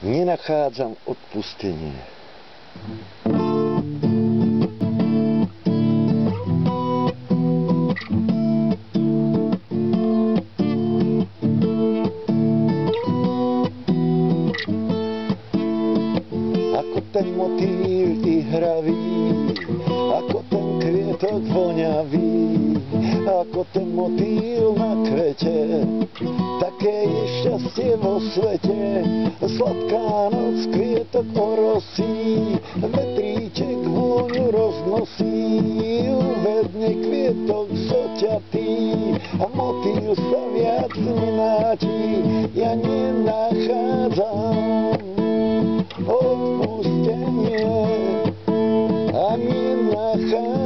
Nenachádzam odpustenie. Ako ten motýl ihravý, ako ten kvietok voňavý, ako ten motýl na kvete, také je šťastie vo svete. Sladká noc kvietok orosí, vetríček vôňu roznosí, uvedne kvietok zoťatý a motýl sa viac nenáti. Ja nenachádzam odpustenie a nenachádzam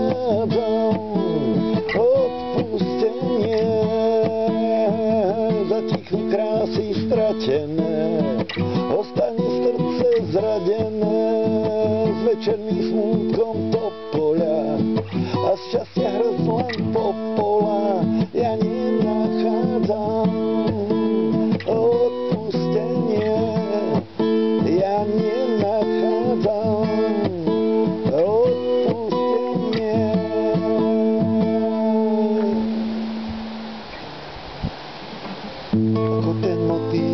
odpustenie. Zatichnú krásy stratené, ostane srdce zradené, s večerným smútkom topoľa a z šťastia hrst len popola. Ja nenachádzam odpustenie, ja nenachádzam odpustenie. Ako ten motýl,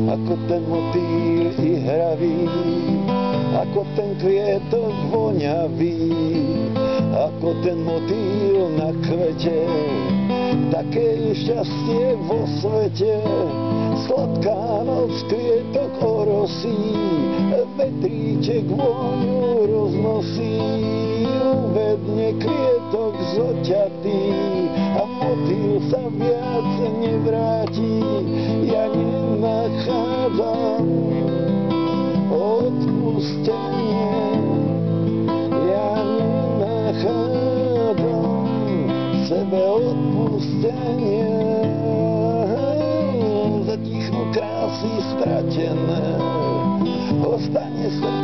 ako ten motýl ihravý, ako ten kvietok voňavý, ako ten motýl na kvete, také je šťastie vo svete. Sladká noc kvietok orosí, vetríček vôňu roznosí, uvedne kvietok zoťatý a motýl sa viac nevráti. Ja nenachádzam odpustenie, ja nenachádzam sebe odpustenie. Zatichnú krásy stratené, ostane srdce